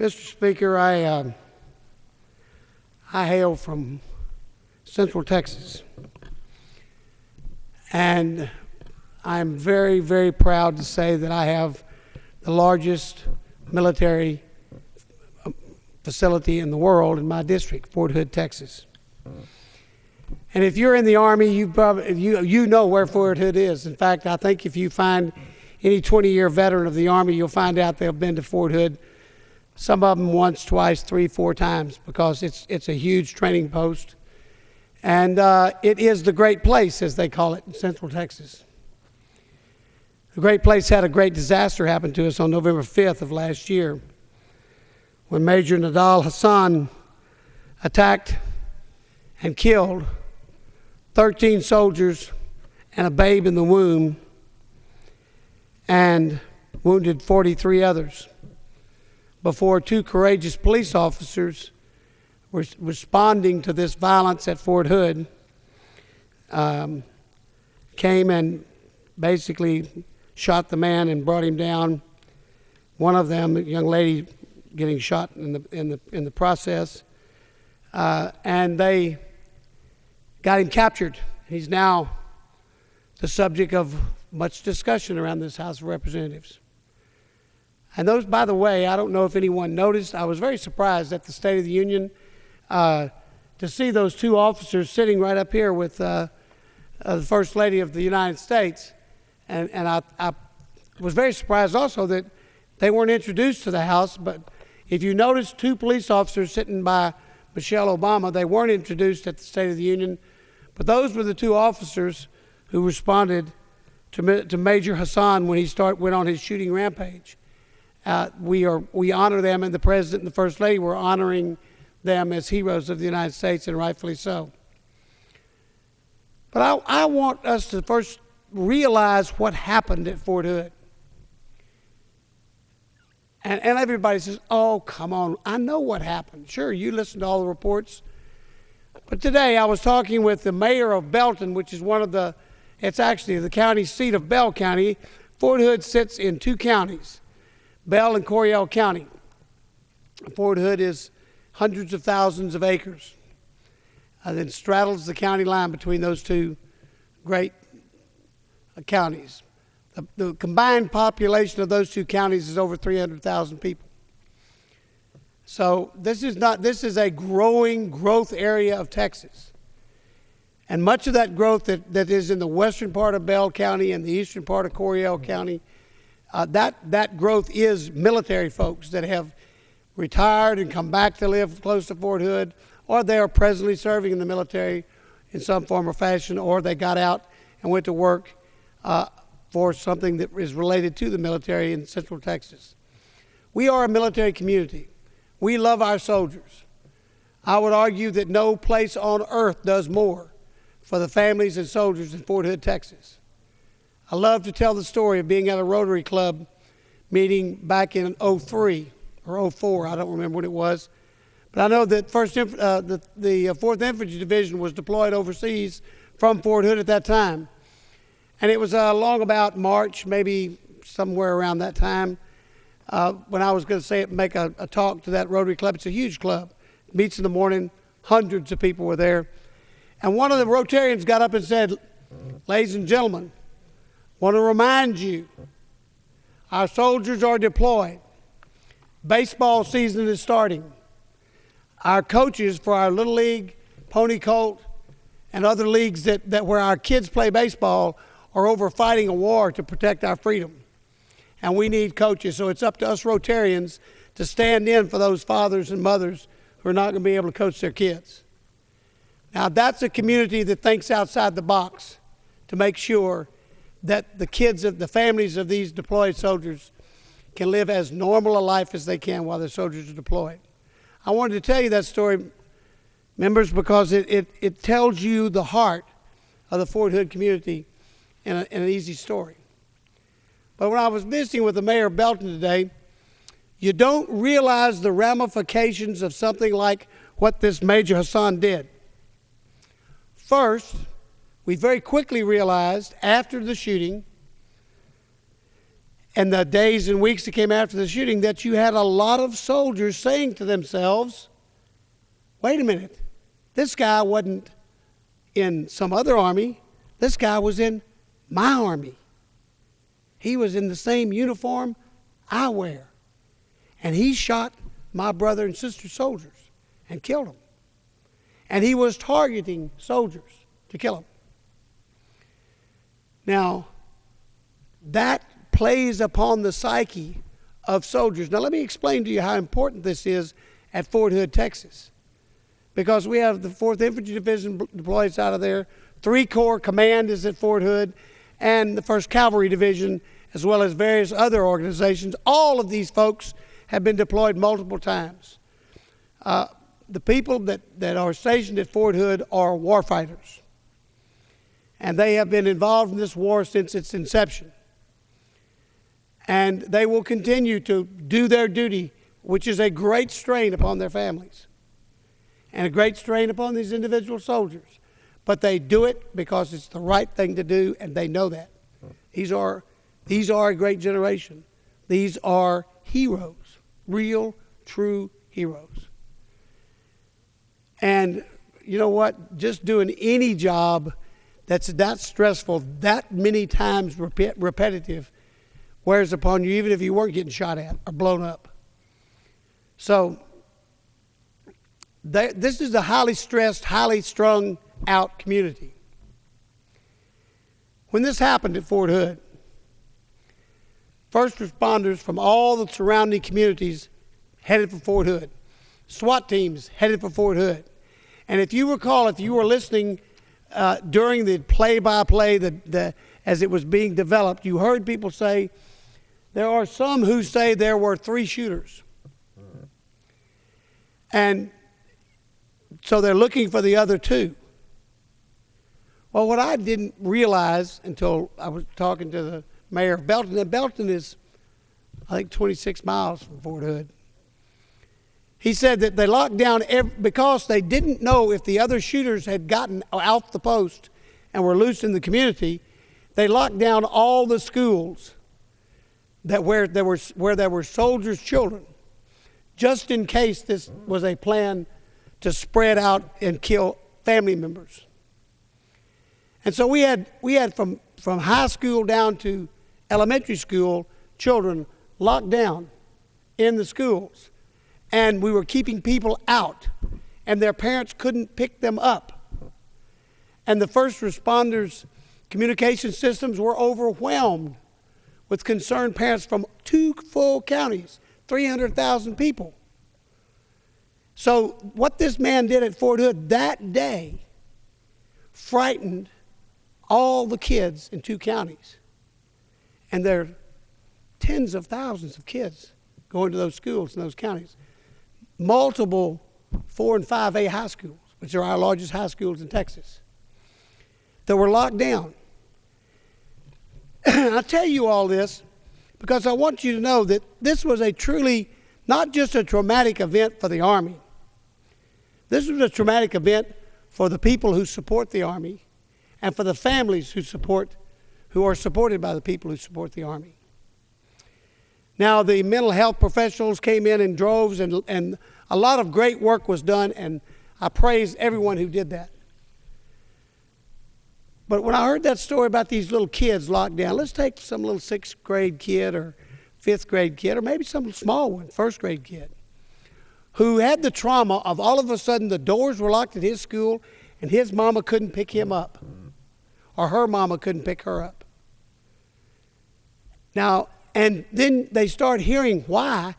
Mr. Speaker, I hail from Central Texas, and I'm very, very proud to say that I have the largest military facility in the world in my district, Fort Hood, Texas. And if you're in the Army, you know where Fort Hood is. In fact, I think if you find any 20-year veteran of the Army, you'll find out they've been to Fort Hood, some of them once, twice, 3, 4 times, because it's a huge training post. And it is the great place, as they call it, in Central Texas. The great place had a great disaster happen to us on November 5th of last year, when Major Nadal Hassan attacked and killed 13 soldiers and a babe in the womb and wounded 43 others before 2 courageous police officers were responding to this violence at Fort Hood, came and basically shot the man and brought him down. One of them, a young lady, getting shot in the process, and they got him captured. He's now the subject of much discussion around this House of Representatives. And those, by the way, I don't know if anyone noticed, I was very surprised at the State of the Union to see those 2 officers sitting right up here with the First Lady of the United States. And I was very surprised also that they weren't introduced to the House, but if you notice 2 police officers sitting by Michelle Obama, they weren't introduced at the State of the Union, but those were the 2 officers who responded to Major Hassan when he went on his shooting rampage. We honor them, and the President and the First Lady were honoring them as heroes of the United States, and rightfully so. But I want us to first realize what happened at Fort Hood. And everybody says, oh, come on, I know what happened. Sure, you listen to all the reports. But today I was talking with the mayor of Belton, which is it's actually the county seat of Bell County. Fort Hood sits in 2 counties, Bell and Coryell County. Fort Hood is hundreds of thousands of acres. Then straddles the county line between those 2 great counties. The combined population of those 2 counties is over 300,000 people. So this is a growth area of Texas. And much of that growth that is in the western part of Bell County and the eastern part of Coryell County, that growth is military folks that have retired and come back to live close to Fort Hood, or they are presently serving in the military in some form or fashion, or they got out and went to work for something that is related to the military in Central Texas. We are a military community. We love our soldiers. I would argue that no place on earth does more for the families and soldiers in Fort Hood, Texas. I love to tell the story of being at a Rotary Club meeting back in 03 or 04, I don't remember what it was. But I know that the 4th Infantry Division was deployed overseas from Fort Hood at that time. And it was along about March, maybe somewhere around that time, when I was going to make a talk to that Rotary Club. It's a huge club. It meets in the morning. Hundreds of people were there. And one of the Rotarians got up and said, ladies and gentlemen, I want to remind you, our soldiers are deployed. Baseball season is starting. Our coaches for our Little League, Pony Colt, and other leagues that where our kids play baseball are over fighting a war to protect our freedom. And we need coaches, so it's up to us Rotarians to stand in for those fathers and mothers who are not going to be able to coach their kids. Now, that's a community that thinks outside the box to make sure that the families of these deployed soldiers can live as normal a life as they can while their soldiers are deployed. I wanted to tell you that story, members, because it tells you the heart of the Fort Hood community in an easy story. But when I was visiting with the mayor of Belton today, you don't realize the ramifications of something like what this Major Hassan did. First, we very quickly realized after the shooting and the days and weeks that came after the shooting, that you had a lot of soldiers saying to themselves, wait a minute, this guy wasn't in some other army. This guy was in my army. He was in the same uniform I wear. And he shot my brother and sister soldiers and killed them. And he was targeting soldiers to kill them. Now, that plays upon the psyche of soldiers. Now, let me explain to you how important this is at Fort Hood, Texas. Because we have the 4th Infantry Division deployed out of there, 3 Corps Command is at Fort Hood, and the 1st Cavalry Division, as well as various other organizations. All of these folks have been deployed multiple times. The people that are stationed at Fort Hood are warfighters. And they have been involved in this war since its inception. And they will continue to do their duty, which is a great strain upon their families and a great strain upon these individual soldiers. But they do it because it's the right thing to do, and they know that. These are a great generation. These are heroes, real, true heroes. And you know what? Just doing any job that's that stressful, that many times repetitive, wears upon you, even if you weren't getting shot at or blown up. So this is a highly stressed, highly strung out community. When this happened at Fort Hood, first responders from all the surrounding communities headed for Fort Hood. SWAT teams headed for Fort Hood. And if you recall, if you were listening during the play-by-play as it was being developed, you heard people say, there are some who say there were 3 shooters. And so they're looking for the other 2. Well, what I didn't realize until I was talking to the mayor of Belton, and Belton is, I think, 26 miles from Fort Hood. He said that they locked down because they didn't know if the other shooters had gotten off the post and were loose in the community. They locked down all the schools where there were soldiers' children, just in case this was a plan to spread out and kill family members. And so we had from high school down to elementary school children locked down in the schools. And we were keeping people out, and their parents couldn't pick them up. And the first responders' communication systems were overwhelmed with concerned parents from 2 full counties, 300,000 people. So what this man did at Fort Hood that day frightened all the kids in 2 counties. And there are tens of thousands of kids going to those schools in those counties. Multiple 4 and 5A high schools, which are our largest high schools in Texas, that were locked down. I tell you all this because I want you to know that this was a truly, not just a traumatic event for the Army. This was a traumatic event for the people who support the Army and for the families who are supported by the people who support the Army. Now, the mental health professionals came in droves, and a lot of great work was done, and I praise everyone who did that. But when I heard that story about these little kids locked down, let's take some little 6th grade kid or 5th grade kid, or maybe some small one, 1st grade kid, who had the trauma of all of a sudden the doors were locked at his school and his mama couldn't pick him up, or her mama couldn't pick her up. Now, and then they start hearing why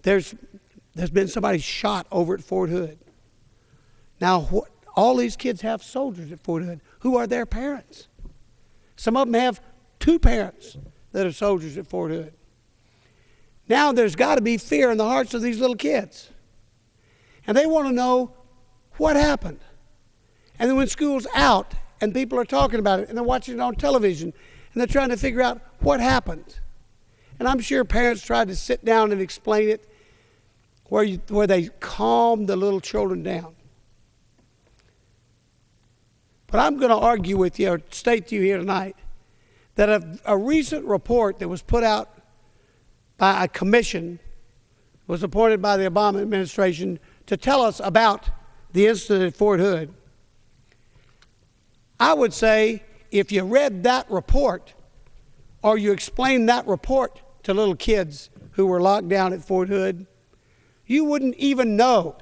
there's been somebody shot over at Fort Hood. Now, all these kids have soldiers at Fort Hood. Who are their parents? Some of them have 2 parents that are soldiers at Fort Hood. Now there's got to be fear in the hearts of these little kids. And they want to know what happened. And then when school's out and people are talking about it and they're watching it on television and they're trying to figure out what happened. And I'm sure parents tried to sit down and explain it where they calmed the little children down. But I'm going to argue with you or state to you here tonight that a recent report that was put out by a commission, was appointed by the Obama administration to tell us about the incident at Fort Hood. I would say if you read that report or you explained that report to little kids who were locked down at Fort Hood, you wouldn't even know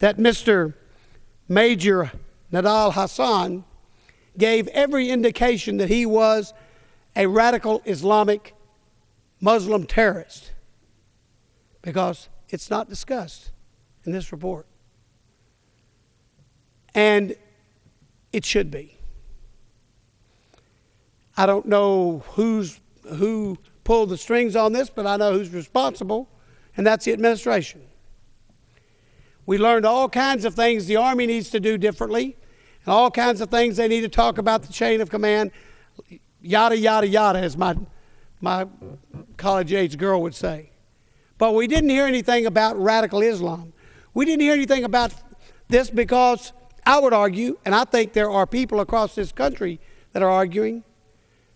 that Mr. Major Nadal Hassan gave every indication that he was a radical Islamic Muslim terrorist, because it's not discussed in this report. And it should be. I don't know who pulled the strings on this, but I know who's responsible, and that's the administration. We learned all kinds of things the Army needs to do differently, and all kinds of things they need to talk about the chain of command, yada, yada, yada, as my college-age girl would say. But we didn't hear anything about radical Islam. We didn't hear anything about this because I would argue, and I think there are people across this country that are arguing,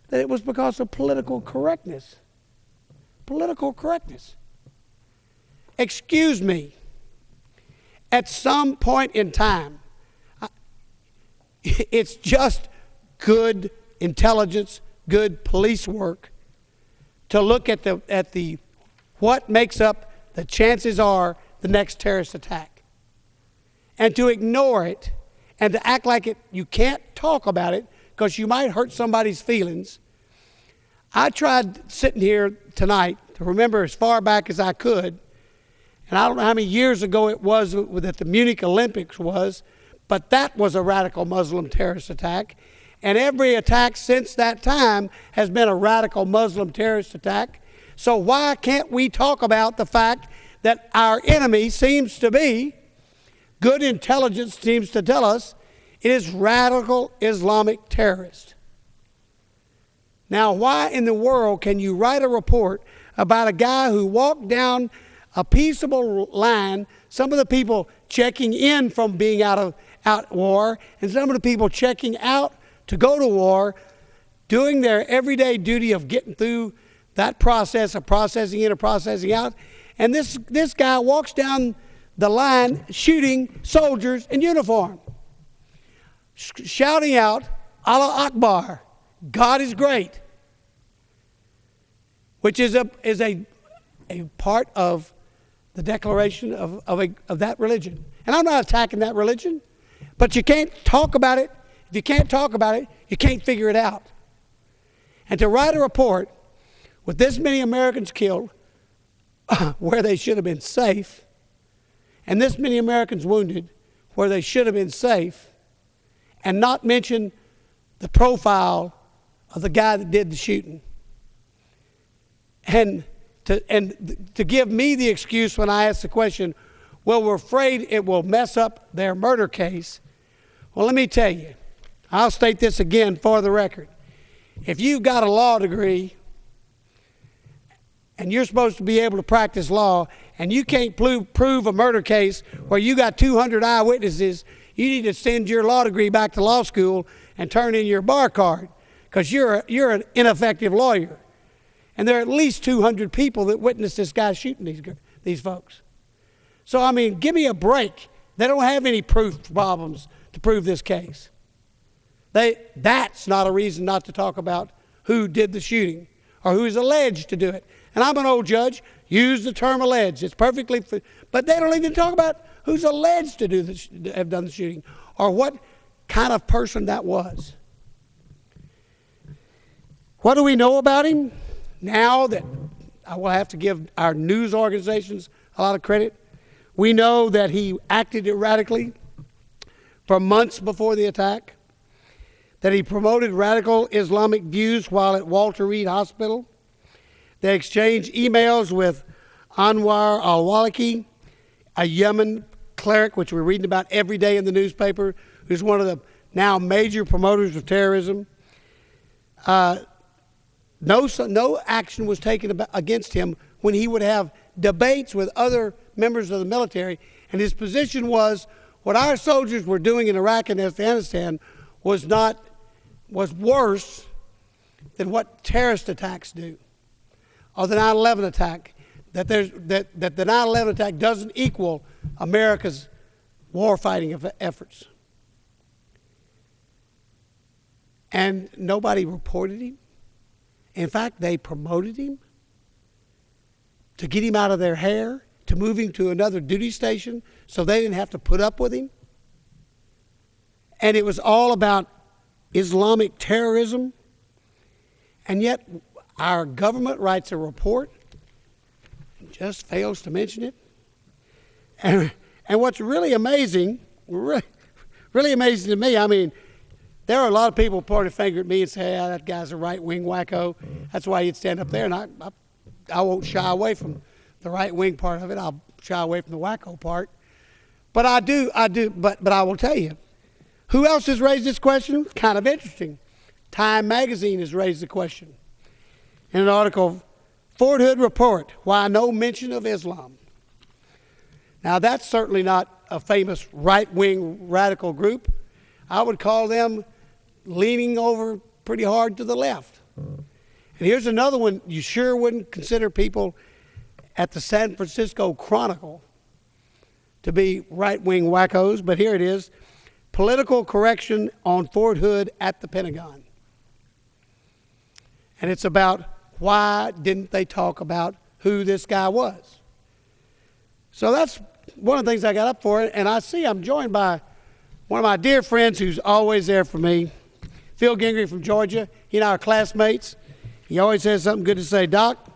that it was because of political correctness. Political correctness. Excuse me. At some point in time, it's just good intelligence, good police work to look at the what makes up the chances are the next terrorist attack, and to ignore it and to act like you can't talk about it because you might hurt somebody's feelings. I tried sitting here tonight to remember as far back as I could, and I don't know how many years ago it was that the Munich Olympics was, but that was a radical Muslim terrorist attack. And every attack since that time has been a radical Muslim terrorist attack. So why can't we talk about the fact that our enemy seems to be, good intelligence seems to tell us, it is radical Islamic terrorists? Now, why in the world can you write a report about a guy who walked down a peaceable line, some of the people checking in from being out war, and some of the people checking out to go to war, doing their everyday duty of getting through that process of processing in and processing out, and this guy walks down the line shooting soldiers in uniform, shouting out, Allah Akbar, God is great, which is a part of the declaration of that religion. And I'm not attacking that religion, but you can't talk about it. If you can't talk about it, you can't figure it out. And to write a report with this many Americans killed where they should have been safe, and this many Americans wounded where they should have been safe, and not mention the profile of the guy that did the shooting, and to give me the excuse when I ask the question, well, we're afraid it will mess up their murder case. Well, let me tell you, I'll state this again for the record. If you've got a law degree and you're supposed to be able to practice law, and you can't prove a murder case where you got 200 eyewitnesses, you need to send your law degree back to law school and turn in your bar card, because you're an ineffective lawyer. And there are at least 200 people that witnessed this guy shooting these folks. So, I mean, give me a break. They don't have any proof problems to prove this case. That's not a reason not to talk about who did the shooting or who is alleged to do it. And I'm an old judge. Use the term alleged. It's perfectly, but they don't even talk about who's alleged to have done the shooting or what kind of person that was. What do we know about him? Now that I will have to give our news organizations a lot of credit, we know that he acted erratically for months before the attack, that he promoted radical Islamic views while at Walter Reed Hospital. They exchanged emails with Anwar al-Awlaki, a Yemen cleric, which we're reading about every day in the newspaper, who's one of the now major promoters of terrorism. No action was taken against him when he would have debates with other members of the military, and his position was what our soldiers were doing in Iraq and Afghanistan was worse than what terrorist attacks do. or the 9/11 attack, that the 9/11 attack doesn't equal America's war-fighting efforts. And nobody reported him. In fact, they promoted him to get him out of their hair, to move him to another duty station so they didn't have to put up with him. And it was all about Islamic terrorism. And yet our government writes a report and just fails to mention it. And what's really amazing, really amazing to me, I mean, there are a lot of people pointing a finger at me and say, "Ah, that guy's a right-wing wacko." That's why he'd stand up there, and I won't shy away from the right-wing part of it. I'll shy away from the wacko part. But I do. But I will tell you, who else has raised this question? Kind of interesting. Time magazine has raised the question in an article, Fort Hood Report, Why No Mention of Islam. Now, that's certainly not a famous right-wing radical group. I would call them leaning over pretty hard to the left. And here's another one. You sure wouldn't consider people at the San Francisco Chronicle to be right-wing wackos, but here it is. Political correction on Fort Hood at the Pentagon. And it's about why didn't they talk about who this guy was. So that's one of the things I got up for. And I see I'm joined by one of my dear friends who's always there for me, Phil Gingrey from Georgia. He and I are classmates. He always has something good to say. Doc,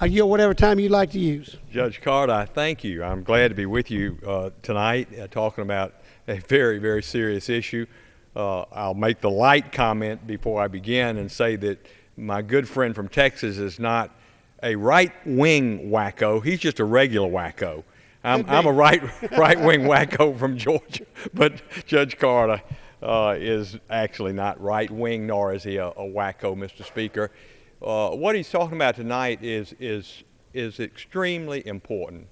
I yield whatever time you'd like to use. Judge Carter, thank you. I'm glad to be with you tonight talking about a very, very serious issue. I'll make the light comment before I begin and say that my good friend from Texas is not a right-wing wacko. He's just a regular wacko. I'm a right-wing wacko from Georgia, but Judge Carter is actually not right-wing, nor is he a wacko, Mr. Speaker. What he's talking about tonight is extremely important,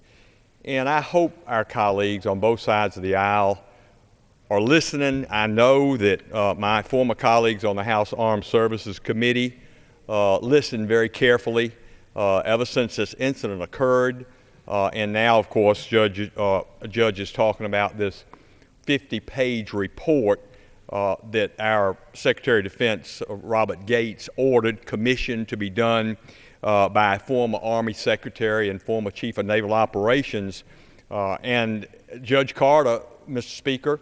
and I hope our colleagues on both sides of the aisle are listening. I know that my former colleagues on the House Armed Services Committee listened very carefully ever since this incident occurred. And now, of course, Judge is talking about this 50-page report that our Secretary of Defense, Robert Gates, commissioned to be done by a former Army Secretary and former Chief of Naval Operations. And Judge Carter, Mr. Speaker,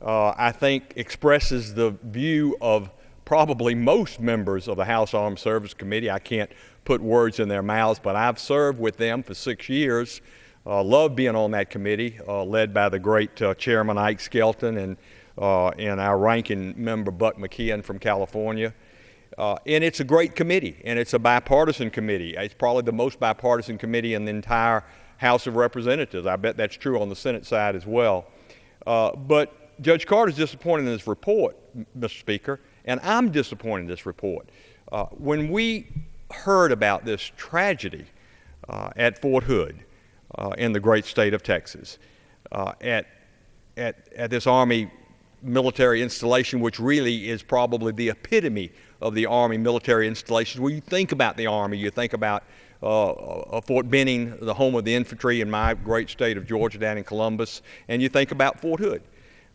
I think expresses the view of probably most members of the House Armed Services Committee. I can't put words in their mouths, but I've served with them for 6 years. Love being on that committee, led by the great Chairman Ike Skelton and our ranking member Buck McKeon from California. And it's a great committee, and it's a bipartisan committee. It's probably the most bipartisan committee in the entire House of Representatives. I bet that's true on the Senate side as well. But Judge Carter's disappointed in this report, Mr. Speaker, and I'm disappointed in this report. When we heard about this tragedy at Fort Hood in the great state of Texas, at this Army military installation, which really is probably the epitome of the Army military installations. When you think about the Army, you think about Fort Benning, the home of the infantry in my great state of Georgia down in Columbus, and you think about Fort Hood,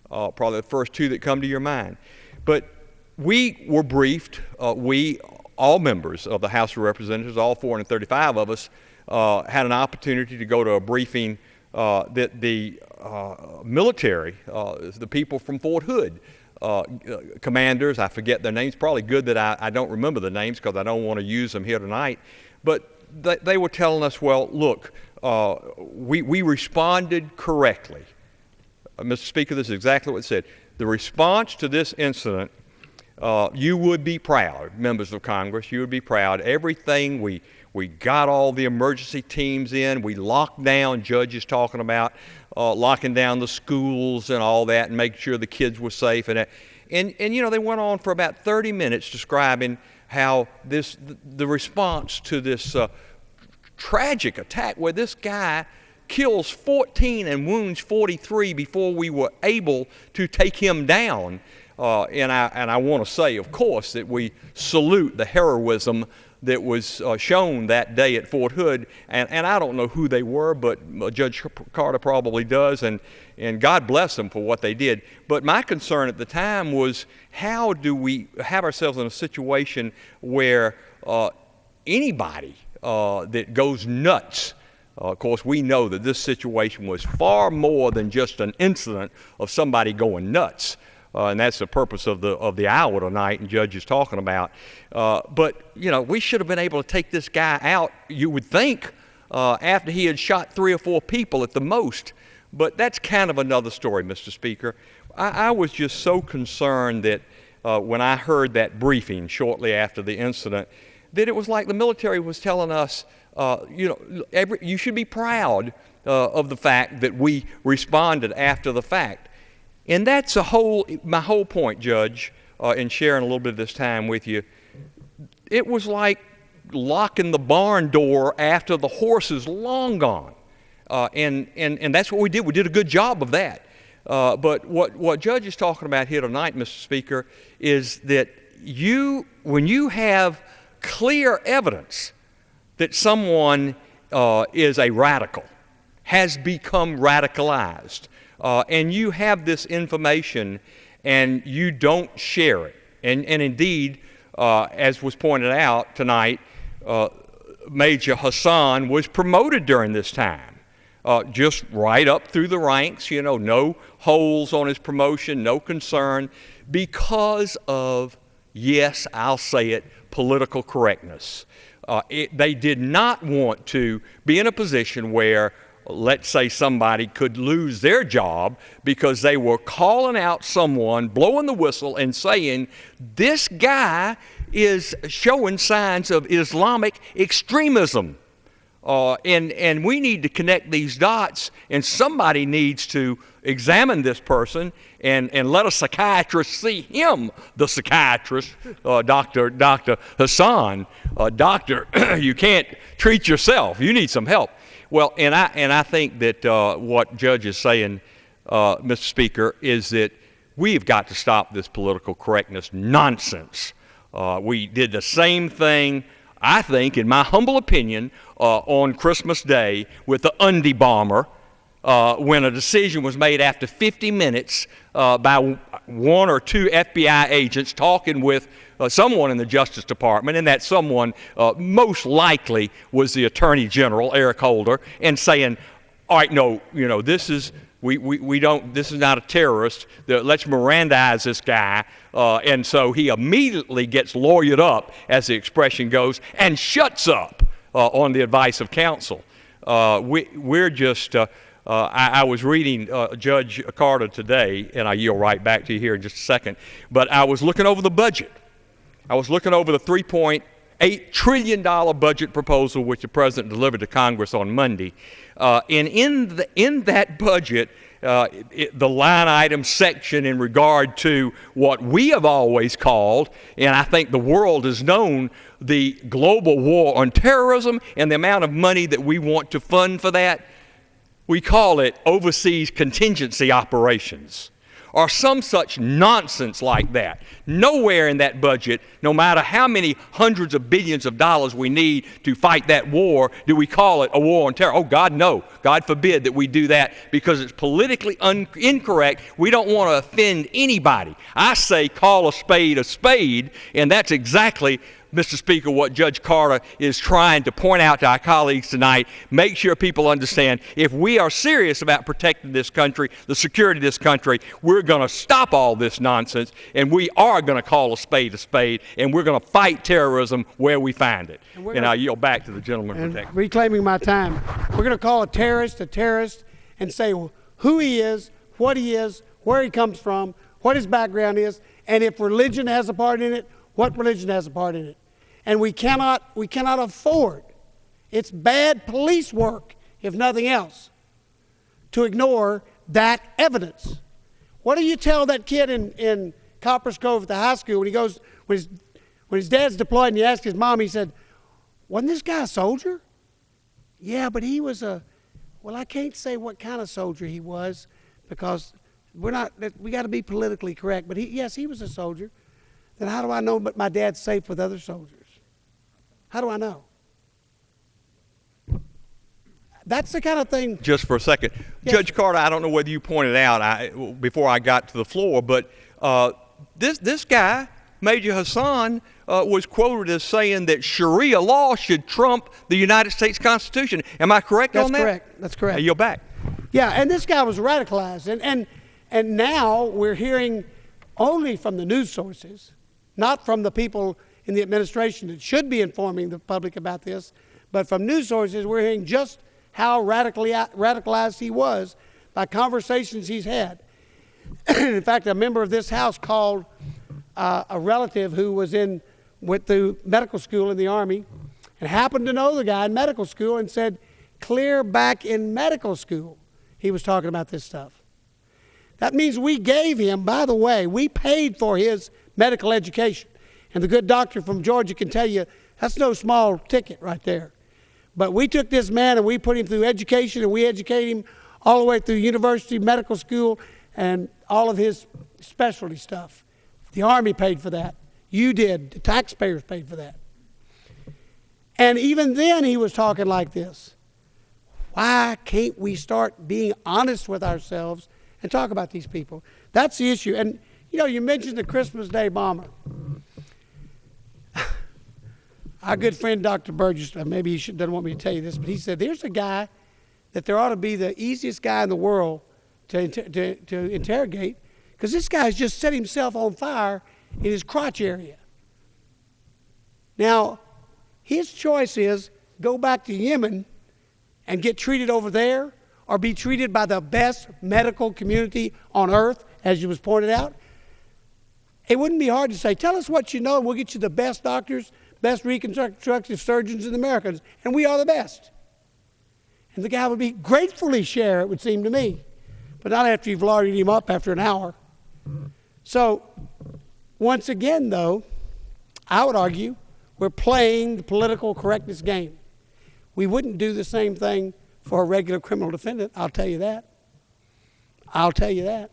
probably the first two that come to your mind. But we were briefed, all members of the House of Representatives, all 435 of us, had an opportunity to go to a briefing that the military, the people from Fort Hood, commanders, I forget their names, probably good that I don't remember the names because I don't want to use them here tonight, but they were telling us, well, look, we responded correctly. Mr. Speaker, this is exactly what it said. The response to this incident, you would be proud, members of Congress, you would be proud. Everything, we got all the emergency teams in, we locked down, Judge is talking about locking down the schools and all that and making sure the kids were safe and that. And you know, they went on for about 30 minutes describing how the response to this tragic attack where this guy kills 14 and wounds 43 before we were able to take him down. And I want to say, of course, that we salute the heroism that was shown that day at Fort Hood, and I don't know who they were, but Judge Carter probably does, and God bless them for what they did. But my concern at the time was, how do we have ourselves in a situation where anybody that goes nuts, of course, we know that this situation was far more than just an incident of somebody going nuts. And that's the purpose of the hour tonight, and Judge is talking about. But, you know, we should have been able to take this guy out, you would think, after he had shot 3 or 4 people at the most. But that's kind of another story, Mr. Speaker. I was just so concerned that when I heard that briefing shortly after the incident, that it was like the military was telling us, you know, you should be proud of the fact that we responded after the fact. And that's my whole point, Judge, in sharing a little bit of this time with you. It was like locking the barn door after the horse is long gone. And that's what we did. We did a good job of that. But what Judge is talking about here tonight, Mr. Speaker, is that when you have clear evidence that someone is a radical, has become radicalized, and you have this information and you don't share it. And indeed, as was pointed out tonight, Major Hassan was promoted during this time, just right up through the ranks, you know, no holes on his promotion, no concern, because of, yes, I'll say it, political correctness. They did not want to be in a position where, let's say, somebody could lose their job because they were calling out someone, blowing the whistle and saying, this guy is showing signs of Islamic extremism. And we need to connect these dots, and somebody needs to examine this person and let a psychiatrist see him, the psychiatrist, Dr. Hassan. Doctor, you can't treat yourself. You need some help. Well, and I think that what Judge is saying, Mr. Speaker, is that we've got to stop this political correctness nonsense. We did the same thing, I think, in my humble opinion, on Christmas Day with the Undie bomber, when a decision was made after 50 minutes by 1 or 2 FBI agents talking with someone in the Justice Department, and that someone most likely was the Attorney General, Eric Holder, and saying, all right, no, you know, this is not a terrorist. Let's Mirandize this guy. And so he immediately gets lawyered up, as the expression goes, and shuts up on the advice of counsel. We're just, I was reading Judge Carter today, and I yield right back to you here in just a second, but I was looking over the budget. I was looking over the $3.8 trillion budget proposal which the President delivered to Congress on Monday. And in that budget, the line item section in regard to what we have always called, and I think the world has known, the global war on terrorism and the amount of money that we want to fund for that, we call it overseas contingency operations, or some such nonsense like that. Nowhere in that budget, no matter how many hundreds of billions of dollars we need to fight that war, do we call it a war on terror. Oh, God, no. God forbid that we do that, because it's politically incorrect. We don't want to offend anybody. I say call a spade, and that's exactly, Mr. Speaker, what Judge Carter is trying to point out to our colleagues tonight. Make sure people understand, if we are serious about protecting this country, the security of this country, we're going to stop all this nonsense, and we are going to call a spade, and we're going to fight terrorism where we find it. And I yield back to the gentleman protector. Reclaiming my time, we're going to call a terrorist, and say who he is, what he is, where he comes from, what his background is, and if religion has a part in it, what religion has a part in it. And we cannot afford, it's bad police work, if nothing else, to ignore that evidence. What do you tell that kid in Copper's Cove at the high school when he goes, when his dad's deployed and he asked his mom, he said, wasn't this guy a soldier? Yeah, but he was well, I can't say what kind of soldier he was, because we got to be politically correct, but yes, he was a soldier. Then how do I know but my dad's safe with other soldiers? How do I know? That's the kind of thing. Just for a second. Yes. Judge Carter, I don't know whether you pointed out before I got to the floor, but this guy, Major Hassan, was quoted as saying that Sharia law should trump the United States Constitution. Am I correct on that? That's correct. That's correct. You're back. Yeah, and this guy was radicalized. And now we're hearing only from the news sources, not from the people in the administration that should be informing the public about this, but from news sources, we're hearing just how radicalized he was by conversations he's had. In fact, a member of this House called a relative who went through medical school in the Army and happened to know the guy in medical school and said, clear back in medical school, he was talking about this stuff. That means we gave him, by the way, we paid for his medical education. And the good doctor from Georgia can tell you that's no small ticket right there. But we took this man and we put him through education, and we educated him all the way through university, medical school, and all of his specialty stuff. The Army paid for that. You did. The taxpayers paid for that. And even then he was talking like this. Why can't we start being honest with ourselves and talk about these people? That's the issue. And, you mentioned the Christmas Day bomber. Our good friend, Dr. Burgess, maybe he doesn't want me to tell you this, but he said, there's a guy that there ought to be the easiest guy in the world to interrogate, because this guy's just set himself on fire in his crotch area. Now, his choice is go back to Yemen and get treated over there, or be treated by the best medical community on earth, as you was pointed out. It wouldn't be hard to say, tell us what you know, and we'll get you the best doctors, best reconstructive surgeons in America, and we are the best. And the guy would be gratefully share, it would seem to me, but not after you've larded him up after an hour. So, once again, though, I would argue we're playing the political correctness game. We wouldn't do the same thing for a regular criminal defendant, I'll tell you that. I'll tell you that.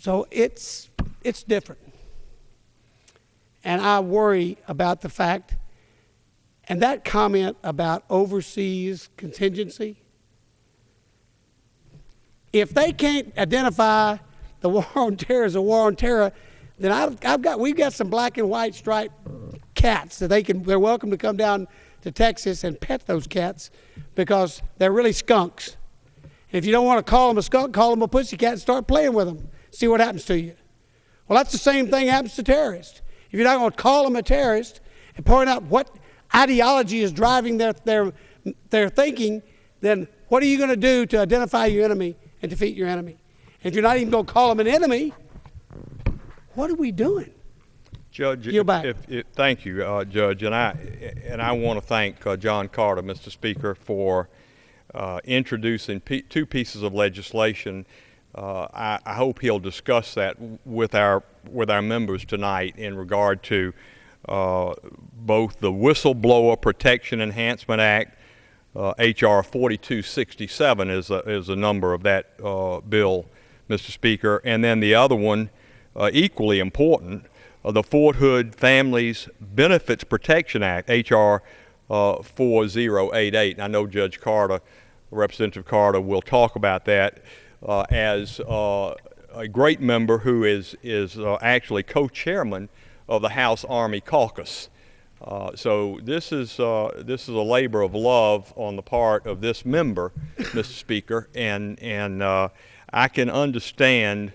So it's different. And I worry about the fact, and that comment about overseas contingency, if they can't identify the war on terror as a war on terror, then we've got some black and white striped cats that they're welcome to come down to Texas and pet those cats, because they're really skunks. And if you don't want to call them a skunk, call them a pussycat and start playing with them. See what happens to you. Well, that's the same thing happens to terrorists. If you're not going to call them a terrorist and point out what ideology is driving their thinking, then what are you going to do to identify your enemy and defeat your enemy? And if you're not even going to call them an enemy, what are we doing? Judge, You're back. Thank you, Judge, and I want to thank John Carter, Mr. Speaker, for introducing two pieces of legislation. I hope he'll discuss that with our members tonight in regard to both the Whistleblower Protection Enhancement Act, H.R. 4267 is a number of that bill, Mr. Speaker, and then the other one, equally important, the Fort Hood Families Benefits Protection Act, H.R. 4088. And I know Judge Carter, Representative Carter, will talk about that as a great member who is actually co-chairman of the House Army Caucus. So this is a labor of love on the part of this member, Mr. Speaker, and I can understand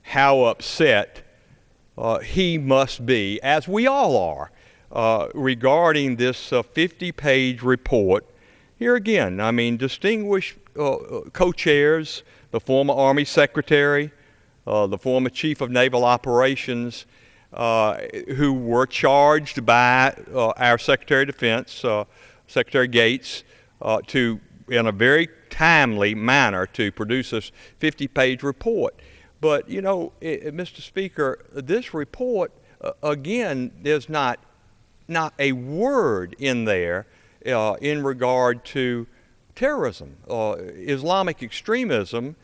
how upset he must be, as we all are, regarding this 50-page report. Here again, I mean, distinguished co-chairs, the former Army Secretary, the former Chief of Naval Operations, who were charged by our Secretary of Defense, Secretary Gates, in a very timely manner to produce this 50-page report. But, Mr. Speaker, this report, again, there's not a word in there in regard to terrorism, Islamic extremism.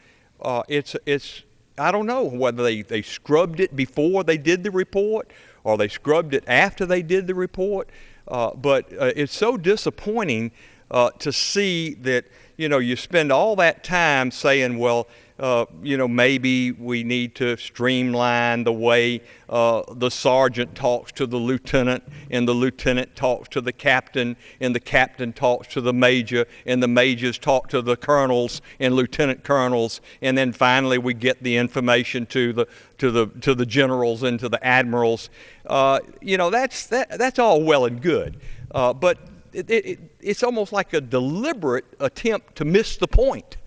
I don't know whether they scrubbed it before they did the report, or they scrubbed it after they did the report. But it's so disappointing to see that, you spend all that time saying, well, maybe we need to streamline the way the sergeant talks to the lieutenant, and the lieutenant talks to the captain, and the captain talks to the major, and the majors talk to the colonels and lieutenant colonels, and then finally we get the information to the generals and to the admirals. That's all well and good, but it's almost like a deliberate attempt to miss the point.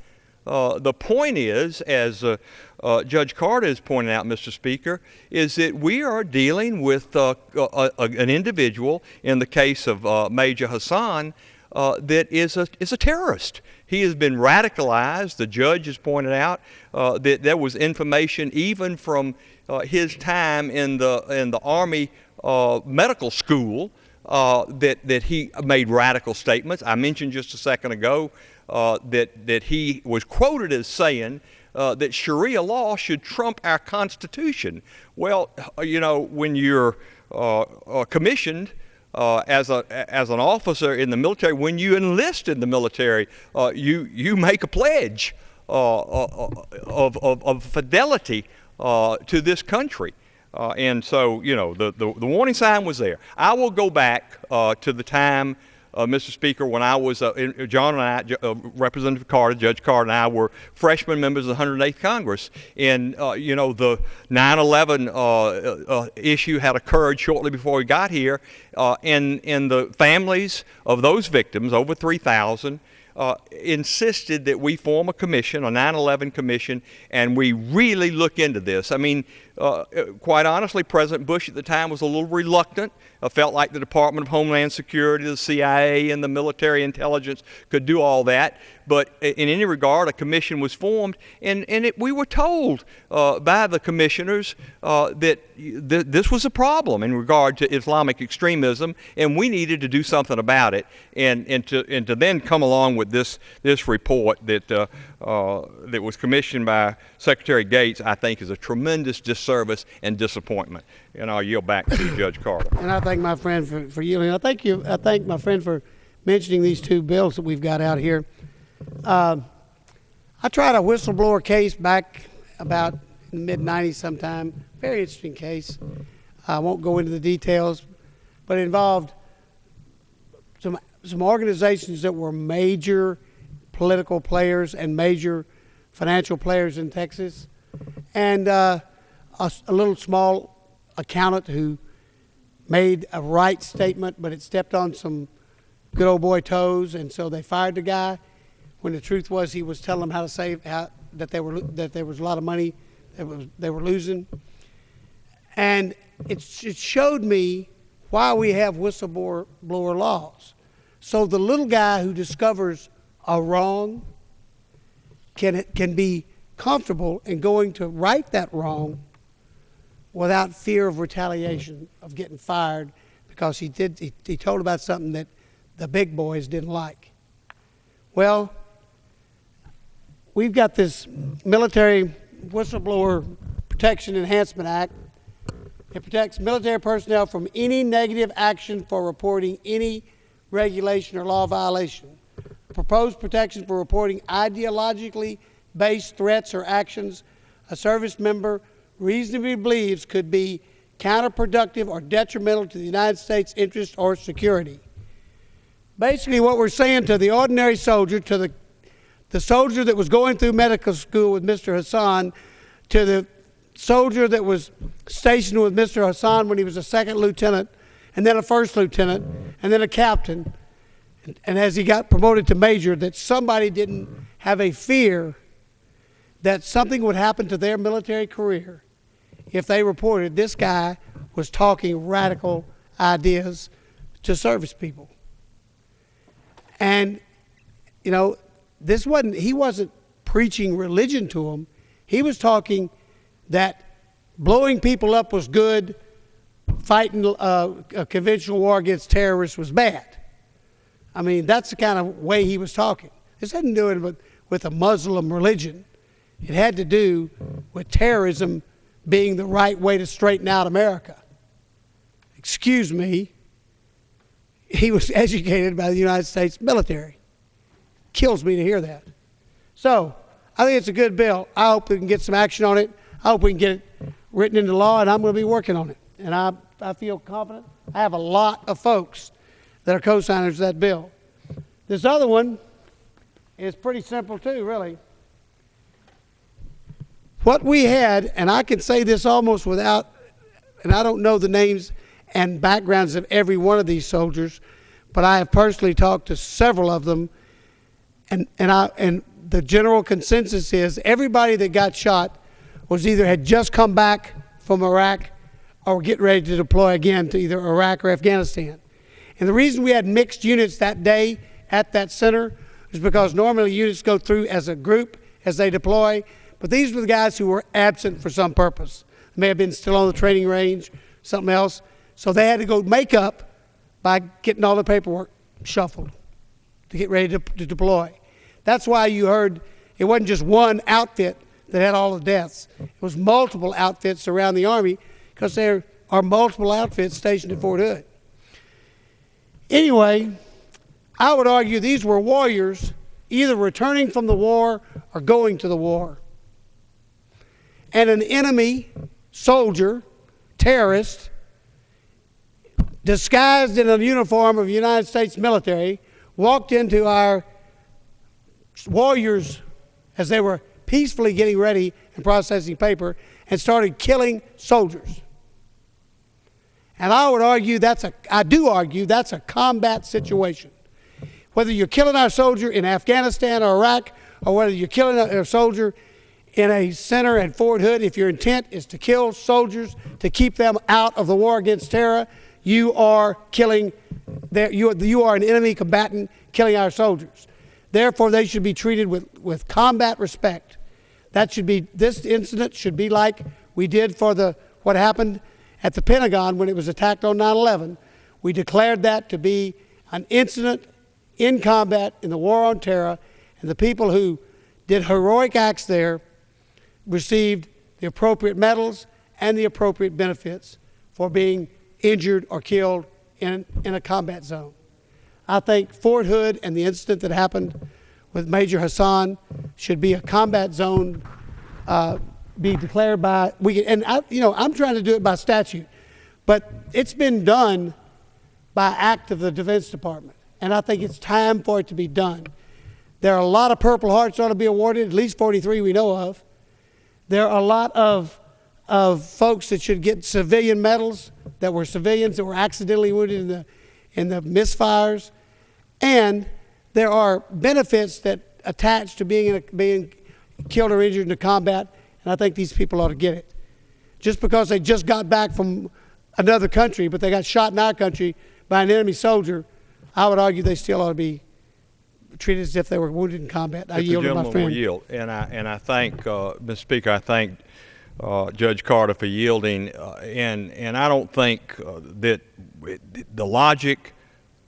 The point is, as Judge Carter has pointed out, Mr. Speaker, is that we are dealing with an individual, in the case of Major Hassan, that is a terrorist. He has been radicalized. The judge has pointed out that there was information even from his time in the Army medical school that he made radical statements. I mentioned just a second ago that he was quoted as saying that Sharia law should trump our Constitution. Well, when you're commissioned as an officer in the military, when you enlist in the military, you make a pledge of fidelity to this country. And so, the warning sign was there. I will go back to the time, Mr. Speaker, when I was, John and I, Representative Carter, Judge Carter and I were freshman members of the 108th Congress. And, the 9/11 issue had occurred shortly before we got here. And the families of those victims, over 3,000, insisted that we form a commission, a 9/11 commission, and we really look into this. I mean, quite honestly, President Bush at the time was a little reluctant. Felt like the Department of Homeland Security, the CIA, and the military intelligence could do all that. But in any regard, a commission was formed, and we were told by the commissioners that this was a problem in regard to Islamic extremism, and we needed to do something about it. And to then come along with this report that was commissioned by Secretary Gates, I think is a tremendous disservice and disappointment. And I'll yield back to Judge Carter. And I thank my friend for yielding. I thank my friend for mentioning these two bills that we've got out here. I tried a whistleblower case back about in the mid-'90s sometime. Very interesting case. I won't go into the details, but it involved some organizations that were major political players and major financial players in Texas, and a little small accountant who made a right statement, but it stepped on some good old boy toes, and so they fired the guy. When the truth was, he was telling them how to save, that there was a lot of money that they were losing, and it showed me why we have whistleblower laws. So the little guy who discovers a wrong can be comfortable in going to right that wrong without fear of retaliation, of getting fired, because he told about something that the big boys didn't like. Well, we've got this Military Whistleblower Protection Enhancement Act. It protects military personnel from any negative action for reporting any regulation or law violation. Proposed protection for reporting ideologically based threats or actions a service member reasonably believes could be counterproductive or detrimental to the United States' interest or security. Basically, what we're saying to the ordinary soldier, to the soldier that was going through medical school with Mr. Hassan, to the soldier that was stationed with Mr. Hassan when he was a second lieutenant, and then a first lieutenant, and then a captain, and as he got promoted to major, that somebody didn't have a fear that something would happen to their military career if they reported this guy was talking radical ideas to service people. And, he wasn't preaching religion to them. He was talking that blowing people up was good, fighting a conventional war against terrorists was bad. I mean, that's the kind of way he was talking. This hadn't to do with a Muslim religion. It had to do with terrorism being the right way to straighten out America. excuse me, he was educated by the United States military. Kills me to hear that. So I think it's a good bill. I hope we can get some action on it. I hope we can get it written into law, and I'm going to be working on it. And I feel confident. I have a lot of folks that are co-signers of that bill. This other one is pretty simple too, really. What we had, and I can say this almost without, and I don't know the names and backgrounds of every one of these soldiers, but I have personally talked to several of them, and the general consensus is everybody that got shot was either had just come back from Iraq or getting ready to deploy again to either Iraq or Afghanistan. And the reason we had mixed units that day at that center is because normally units go through as a group as they deploy, but these were the guys who were absent for some purpose. They may have been still on the training range, something else. So they had to go make up by getting all the paperwork shuffled to get ready to deploy. That's why you heard it wasn't just one outfit that had all the deaths. It was multiple outfits around the Army because there are multiple outfits stationed at Fort Hood. Anyway, I would argue these were warriors either returning from the war or going to the war. And an enemy soldier, terrorist, disguised in a uniform of the United States military, walked into our warriors as they were peacefully getting ready and processing paper and started killing soldiers. And I would argue I do argue that's a combat situation. Whether you're killing our soldier in Afghanistan or Iraq, or whether you're killing a soldier in a center at Fort Hood, if your intent is to kill soldiers to keep them out of the war against terror, you are killing, you are an enemy combatant killing our soldiers. Therefore, they should be treated with combat respect. That should be, this incident should be like we did for what happened at the Pentagon when it was attacked on 9/11. We declared that to be an incident in combat in the war on terror, and the people who did heroic acts there received the appropriate medals and the appropriate benefits for being injured or killed in a combat zone. I think Fort Hood and the incident that happened with Major Hassan should be a combat zone, be declared by, I'm trying to do it by statute, but it's been done by act of the Defense Department, and I think it's time for it to be done. There are a lot of Purple Hearts ought to be awarded, at least 43 we know of. There are a lot of folks that should get civilian medals that were civilians that were accidentally wounded in the misfires. And there are benefits that attach to being killed or injured in the combat, and I think these people ought to get it. Just because they just got back from another country, but they got shot in our country by an enemy soldier, I would argue they still ought to be treated as if they were wounded in combat. I yield to my friend. Yield. And I thank, Mr. Speaker, I thank Judge Carter for yielding, and I don't think that the logic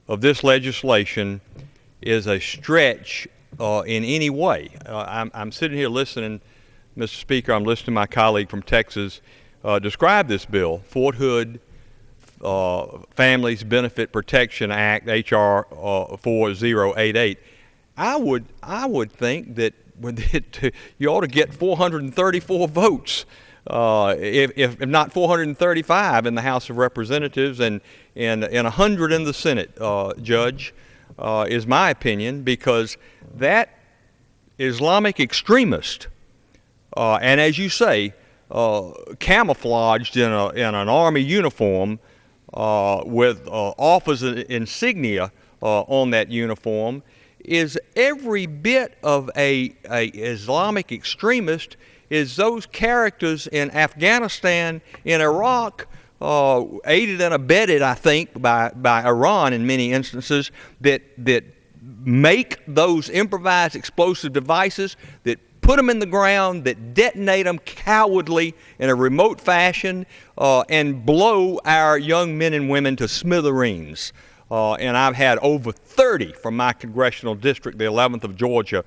of this legislation is a stretch in any way. I'm sitting here listening, Mr. Speaker, I'm listening to my colleague from Texas describe this bill, Fort Hood Families Benefit Protection Act, H.R. 4088. I would think that you ought to get 434 votes, if not 435 in the House of Representatives and 100 in the Senate, Judge, is my opinion, because that Islamic extremist, and as you say, camouflaged in an Army uniform with officer insignia on that uniform, is every bit of a Islamic extremist is those characters in Afghanistan, in Iraq, aided and abetted, I think, by Iran in many instances, that make those improvised explosive devices, that put them in the ground, that detonate them cowardly in a remote fashion, and blow our young men and women to smithereens. And I've had over 30 from my congressional district, the 11th of Georgia,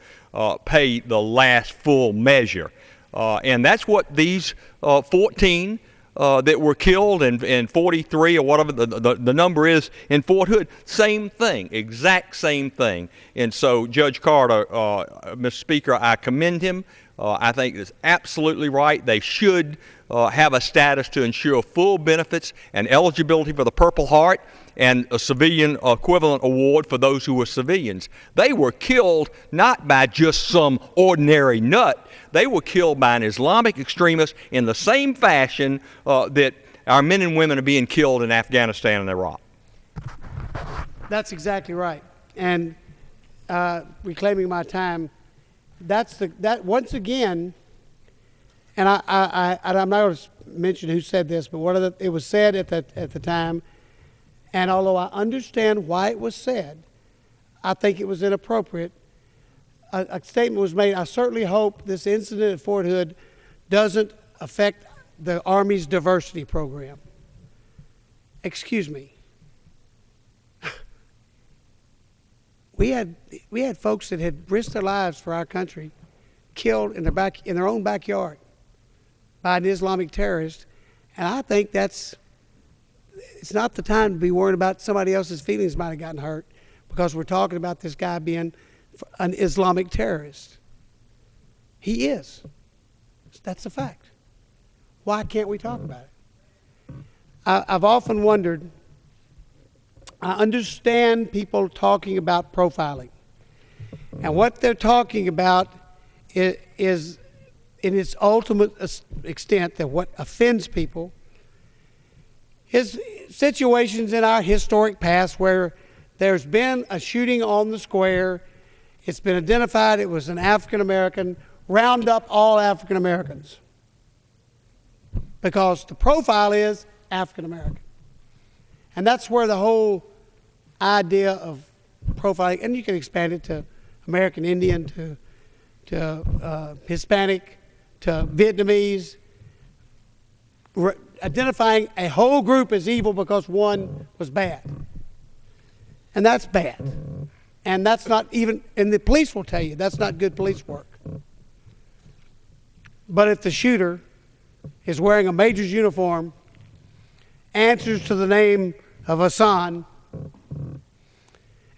pay the last full measure. And that's what these 14 that were killed in 43 or whatever the number is in Fort Hood. Same thing, exact same thing. And so Judge Carter, Mr. Speaker, I commend him. I think it's absolutely right. They should have a status to ensure full benefits and eligibility for the Purple Heart and a civilian equivalent award for those who were civilians. They were killed not by just some ordinary nut. They were killed by an Islamic extremist in the same fashion that our men and women are being killed in Afghanistan and Iraq. That's exactly right. And reclaiming my time, that once again, and I'm not going to mention who said this, but it was said at the time. And although I understand why it was said, I think it was inappropriate. A statement was made, I certainly hope this incident at Fort Hood doesn't affect the Army's diversity program. Excuse me. We had folks that had risked their lives for our country killed in their own backyard by an Islamic terrorist, and I think it's not the time to be worried about somebody else's feelings might have gotten hurt because we're talking about this guy being an Islamic terrorist. He is. That's a fact. Why can't we talk about it? I've often wondered, I understand people talking about profiling. And what they're talking about is in its ultimate extent that what offends people is situations in our historic past where there's been a shooting on the square. It's been identified it was an African American. Round up all African Americans. Because the profile is African American. And that's where the whole idea of profiling, and you can expand it to American Indian, to Hispanic, to Vietnamese, identifying a whole group as evil because one was bad. And that's bad. And that's not even, and the police will tell you, that's not good police work. But if the shooter is wearing a major's uniform, answers to the name of Hassan,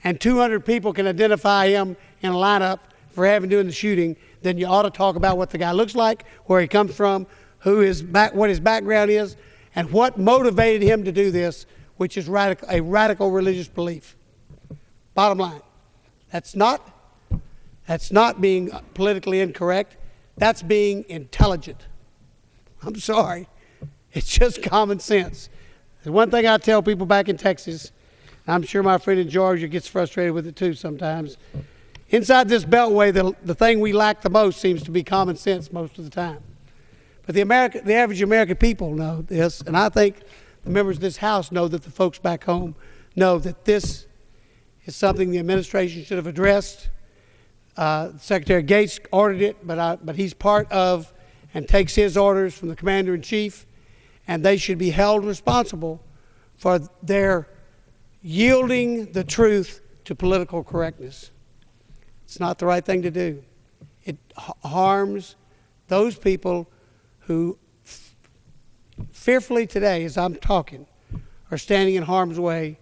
and 200 people can identify him in a lineup for having doing the shooting, then you ought to talk about what the guy looks like, where he comes from, what his background is, and what motivated him to do this, which is a radical religious belief. Bottom line, that's not being politically incorrect. That's being intelligent. I'm sorry. It's just common sense. There's one thing I tell people back in Texas, and I'm sure my friend in Georgia gets frustrated with it too sometimes. Inside this beltway, the thing we lack the most seems to be common sense most of the time. But the average American people know this, and I think the members of this House know that the folks back home know that this is something the administration should have addressed. Secretary Gates ordered it, but he's part of and takes his orders from the Commander-in-Chief, and they should be held responsible for their yielding the truth to political correctness. It's not the right thing to do. It harms those people who fearfully today, as I'm talking, are standing in harm's way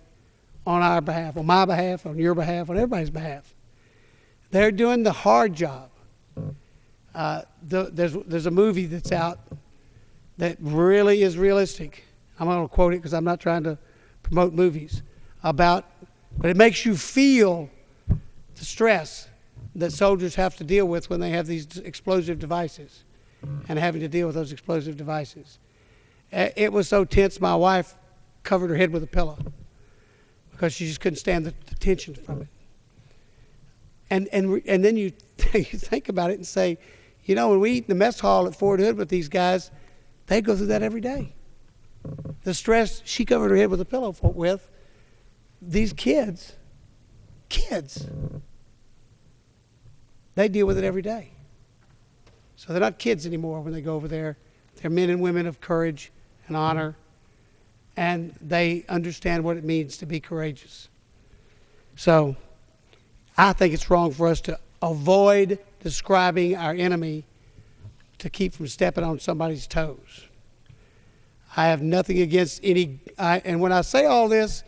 on our behalf, on my behalf, on your behalf, on everybody's behalf. They're doing the hard job. There's a movie that's out that really is realistic. I'm going to quote it because I'm not trying to promote movies, but it makes you feel the stress that soldiers have to deal with when they have these explosive devices and having to deal with those explosive devices. It was so tense, my wife covered her head with a pillow because she just couldn't stand the tension from it. And then you think about it and say, you know, when we eat in the mess hall at Fort Hood with these guys, they go through that every day. The stress she covered her head with a pillow with, these kids, they deal with it every day. So they're not kids anymore when they go over there. They're men and women of courage and honor, and they understand what it means to be courageous. So I think it's wrong for us to avoid describing our enemy to keep from stepping on somebody's toes. I have nothing against any, and when I say all this,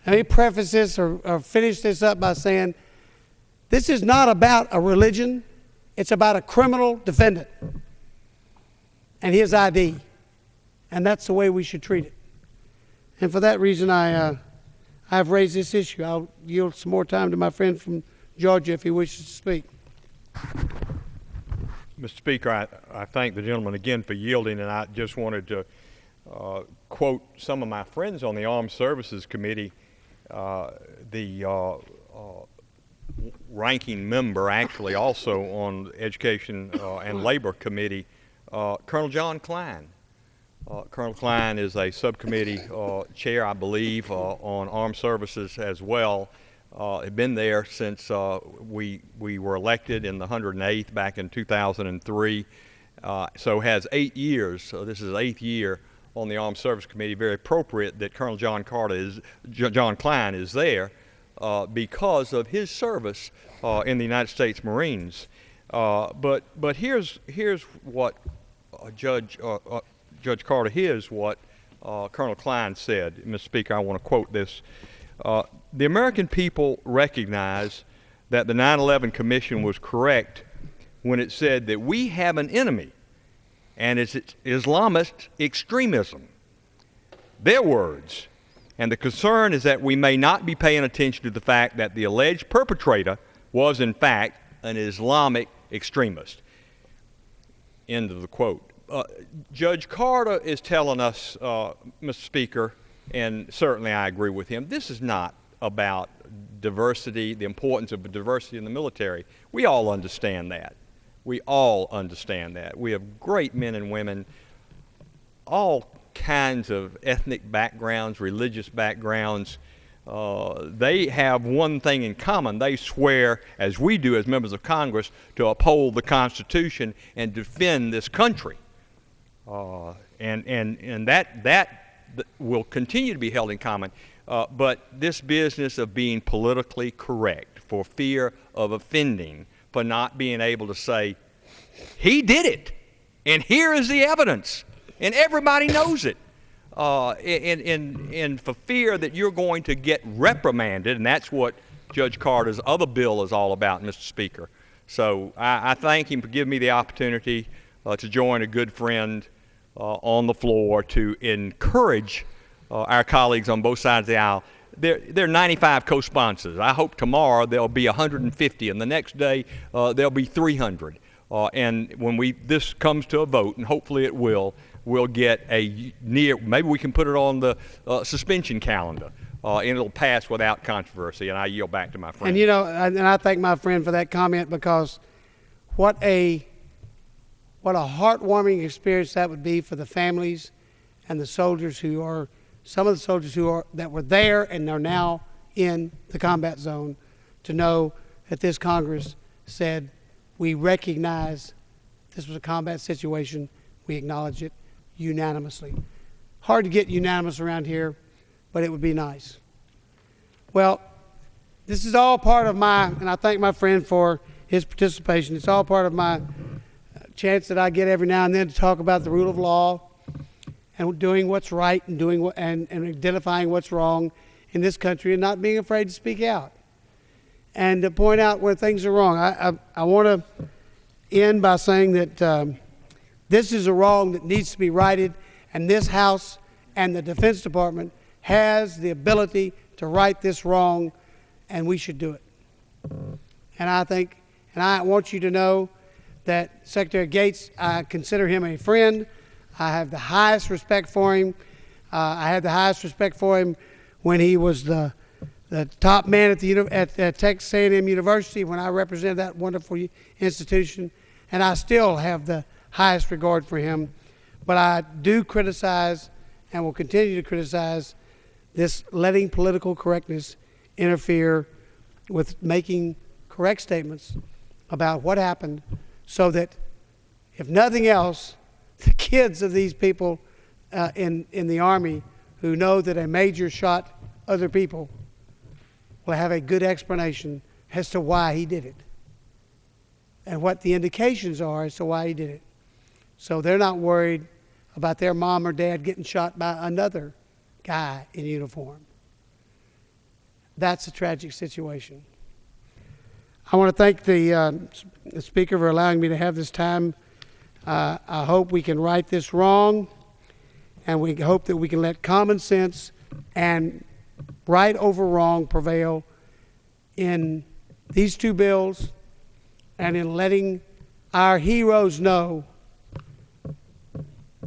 let me preface this or finish this up by saying this is not about a religion. It's about a criminal defendant and his ID. And that's the way we should treat it. And for that reason, I've raised this issue. I'll yield some more time to my friend from Georgia if he wishes to speak. Mr. Speaker, I thank the gentleman again for yielding, and I just wanted to quote some of my friends on the Armed Services Committee. The ranking member, actually, also on the Education and Labor Committee, Colonel John Klein. Colonel Klein is a subcommittee chair, I believe, on armed services as well. Had been there since we were elected in the 108th back in 2003. So has 8 years. So this is his 8th year on the Armed Services Committee. Very appropriate that Colonel John Klein is there because of his service in the United States Marines. But here's what Judge Carter, here's what Colonel Klein said. Mr. Speaker, I want to quote this. The American people recognize that the 9/11 Commission was correct when it said that we have an enemy, and it's Islamist extremism. Their words. And the concern is that we may not be paying attention to the fact that the alleged perpetrator was, in fact, an Islamic extremist. End of the quote. Judge Carter is telling us, Mr. Speaker, and certainly I agree with him, this is not about diversity, the importance of diversity in the military. We all understand that. We all understand that. We have great men and women, all kinds of ethnic backgrounds, religious backgrounds. They have one thing in common. They swear, as we do as members of Congress, to uphold the Constitution and defend this country. And that will continue to be held in common. But this business of being politically correct for fear of offending, for not being able to say, he did it, and here is the evidence, and everybody knows it, and for fear that you're going to get reprimanded, and that's what Judge Carter's other bill is all about, Mr. Speaker. So I thank him for giving me the opportunity to join a good friend on the floor to encourage our colleagues on both sides of the aisle. There are 95 co-sponsors. I hope tomorrow there'll be 150, and the next day there'll be 300. And when this comes to a vote, and hopefully it will, we'll get maybe we can put it on the suspension calendar, and it'll pass without controversy. And I yield back to my friend. And you know, and I thank my friend for that comment, because what a heartwarming experience that would be for the families and the soldiers some of the soldiers that were there and are now in the combat zone, to know that this Congress said, we recognize this was a combat situation, we acknowledge it unanimously. Hard to get unanimous around here, but it would be nice. Well, this is all part of and I thank my friend for his participation, it's all part of my chance that I get every now and then to talk about the rule of law and doing what's right and and identifying what's wrong in this country, and not being afraid to speak out and to point out where things are wrong. I want to end by saying that this is a wrong that needs to be righted, and this House and the Defense Department has the ability to right this wrong, and we should do it. And I want you to know that Secretary Gates, I consider him a friend. I have the highest respect for him. I had the highest respect for him when he was the top man at Texas A&M University, when I represented that wonderful institution, and I still have the highest regard for him. But I do criticize, and will continue to criticize, this letting political correctness interfere with making correct statements about what happened, so that, if nothing else, the kids of these people in the Army who know that a major shot other people will have a good explanation as to why he did it and what the indications are as to why he did it. So they're not worried about their mom or dad getting shot by another guy in uniform. That's a tragic situation. I want to thank the Speaker for allowing me to have this time. I hope we can right this wrong, and we hope that we can let common sense and right over wrong prevail in these two bills and in letting our heroes know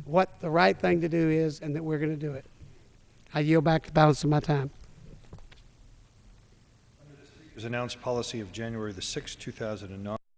what the right thing to do is and that we're going to do it. I yield back the balance of my time. Under the Speaker's announced policy of January the 6th, 2009.